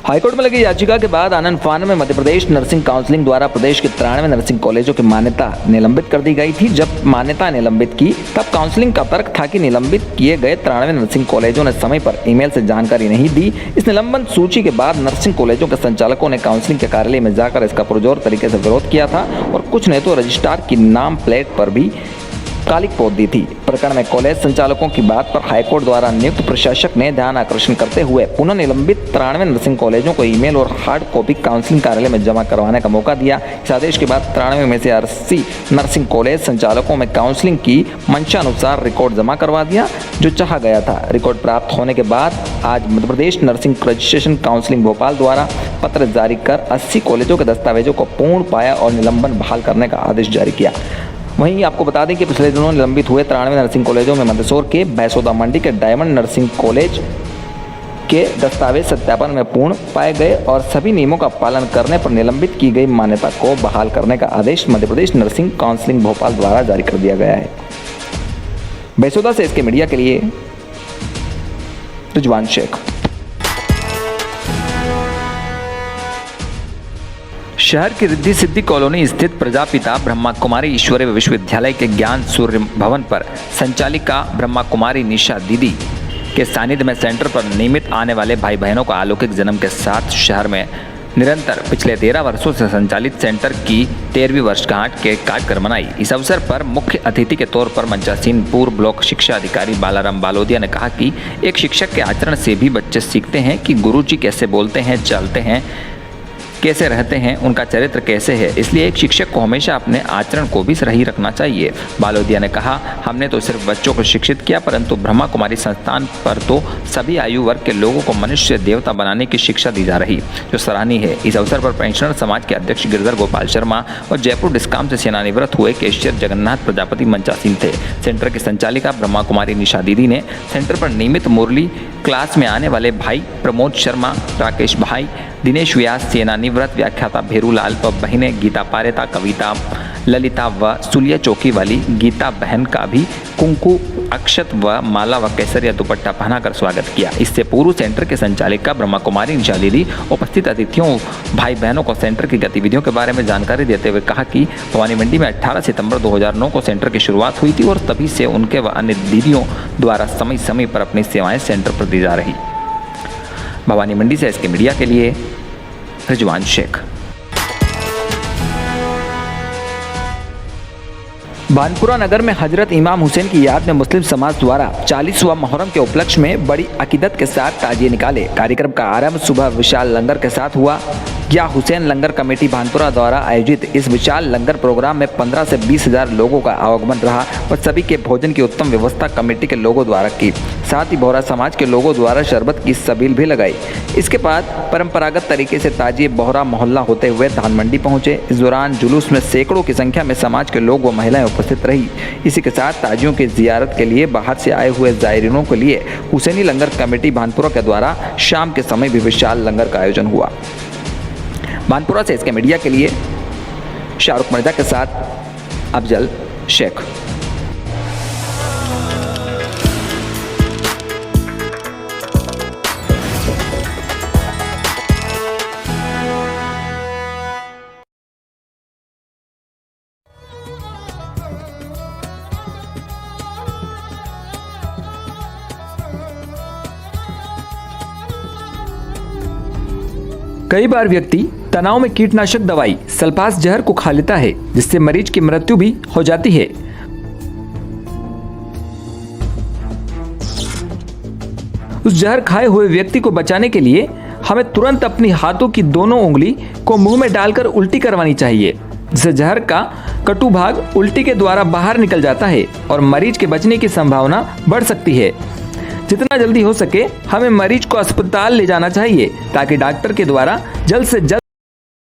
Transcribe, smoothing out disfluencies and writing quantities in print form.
High court में लगी याचिका के बाद आनंद फान में मध्य प्रदेश नर्सिंग काउंसिलिंग द्वारा प्रदेश के 93 नर्सिंग कॉलेजों की मान्यता निलंबित कर दी गई थी। जब मान्यता निलंबित की तब काउंसिलिंग का तर्क था कि निलंबित किए गए 93 नर्सिंग कॉलेजों ने समय पर ईमेल से जानकारी नहीं दी। इस निलंबन सूची के बाद नर्सिंग कॉलेजों के संचालकों ने काउंसिलिंग के कार्यालय में जाकर इसका पुरजोर तरीके से विरोध किया था और कुछ ने तो रजिस्ट्रार की नाम प्लेट पर भी कालिक पोत दी थी। प्रकरण में कॉलेज संचालकों की बात पर हाईकोर्ट द्वारा नियुक्त प्रशासक ने ध्यान आकर्षण करते हुए पुनः निलंबित 93 नर्सिंग कॉलेजों को ईमेल और हार्ड कॉपी काउंसिलिंग कार्यालय में जमा करवाने का मौका दिया। इस आदेश के बाद 93 में से 80 नर्सिंग कॉलेज संचालकों में काउंसिलिंग की मंशानुसार रिकॉर्ड जमा करवा दिया जो चाहा गया था। रिकॉर्ड प्राप्त होने के बाद आज Madhya Pradesh nursing registration counselling Bhopal द्वारा पत्र जारी कर 80 कॉलेजों के दस्तावेजों को पूर्ण पाया और निलंबन बहाल करने का आदेश जारी किया। वहीं आपको बता दें कि पिछले दिनों निलंबित हुए 93 नर्सिंग कॉलेजों में मंदसौर के बैसोदा मंडी के डायमंड नर्सिंग कॉलेज के दस्तावेज सत्यापन में पूर्ण पाए गए और सभी नियमों का पालन करने पर निलंबित की गई मान्यता को बहाल करने का आदेश मध्य प्रदेश नर्सिंग काउंसिलिंग भोपाल द्वारा जारी कर दिया गया है। बैसोदा से इसके मीडिया के लिए रिजवान शेख। शहर की रिद्धि सिद्धि कॉलोनी स्थित प्रजापिता ब्रह्मा कुमारी ईश्वरीय विश्वविद्यालय के ज्ञान सूर्य भवन पर संचालिका ब्रह्मा कुमारी निशा दीदी के सानिध्य में सेंटर पर नियमित आने वाले भाई बहनों का अलौकिक जन्म के साथ शहर में निरंतर पिछले 13 वर्षों से संचालित सेंटर की 13वीं वर्षगांठ के काट कर मनाई। इस अवसर पर मुख्य अतिथि के तौर पर मंचासीन पूर्व ब्लॉक शिक्षा अधिकारी बालाराम बालोदिया ने कहा कि एक शिक्षक के आचरण से भी बच्चे सीखते हैं कि गुरुजी कैसे बोलते हैं, चलते हैं, कैसे रहते हैं, उनका चरित्र कैसे है। इसलिए एक शिक्षक को हमेशा अपने आचरण को भी सही रखना चाहिए। बालोदिया ने कहा, हमने तो सिर्फ बच्चों को शिक्षित किया परंतु ब्रह्मा कुमारी संस्थान पर तो सभी आयु वर्ग के लोगों को मनुष्य देवता बनाने की शिक्षा दी जा रही जो सराहनीय है। इस अवसर पर पेंशनर समाज के अध्यक्ष गिरधर गोपाल शर्मा और जयपुर डिस्काम से सेवानिवृत्त हुए कैशियर जगन्नाथ प्रजापति मंचासीन थे। सेंटर की संचालिका ब्रह्मा कुमारी निशा दीदी ने सेंटर पर नियमित मुरली क्लास में आने वाले भाई प्रमोद शर्मा, राकेश भाई, दिनेश व्यास, सेनानिवृत्त व्याख्याता भेरूलाल व बहनें गीता पारेता, कविता, ललिता व सुलिया चौकी वाली गीता बहन का भी कुंकु, अक्षत व माला व केसरिया दुपट्टा पहनाकर स्वागत किया। इससे पूर्व सेंटर के संचालिका ब्रह्मा कुमारी निशा दीदी उपस्थित अतिथियों भाई बहनों को सेंटर की गतिविधियों के बारे में जानकारी देते हुए कहा कि भवानी मंडी में 18 सितंबर 2009 को सेंटर की शुरुआत हुई थी और तभी से उनके व अन्य दीदियों द्वारा समय समय पर अपनी सेवाएं सेंटर पर दी जा रही। भवानी मंडी से इसके मीडिया के लिए रिजवान शेख। बानपुरा नगर में हजरत इमाम हुसैन की याद में मुस्लिम समाज द्वारा 40वां मुहर्रम के उपलक्ष्य में बड़ी अकीदत के साथ ताजिए निकाले। कार्यक्रम का आरंभ सुबह विशाल लंगर के साथ हुआ। या हुसैन लंगर कमेटी भानपुरा द्वारा आयोजित इस विशाल लंगर प्रोग्राम में 15 से 20 हजार लोगों का आवागमन रहा और सभी के भोजन की उत्तम व्यवस्था कमेटी के लोगों द्वारा की। साथ ही बोहरा समाज के लोगों द्वारा शरबत की सबील भी लगाई। इसके बाद परंपरागत तरीके से ताजिए बोहरा मोहल्ला होते हुए धान मंडी पहुंचे। इस दौरान जुलूस में सैकड़ों की संख्या में समाज के लोग व महिलाएं उपस्थित रही। इसी के साथ ताजियों की जियारत के लिए बाहर से आए हुए जायरीनों के लिए हुसैनी लंगर कमेटी भानपुरा के द्वारा शाम के समय भी विशाल लंगर का आयोजन हुआ। भानपुरा से इसके मीडिया के लिए शाहरुख मिर्जा के साथ अफजल शेख। कई बार व्यक्ति तनाव में कीटनाशक दवाई सल्फास जहर को खा लेता है जिससे मरीज की मृत्यु भी हो जाती है। उस जहर खाए हुए व्यक्ति को बचाने के लिए हमें तुरंत अपनी हाथों की दोनों उंगली को मुंह में डालकर उल्टी करवानी चाहिए, जिससे जहर का कटु भाग उल्टी के द्वारा बाहर निकल जाता है और मरीज के बचने की संभावना बढ़ सकती है। जितना जल्दी हो सके हमें मरीज को अस्पताल ले जाना चाहिए ताकि डॉक्टर के द्वारा जल्द से जल्द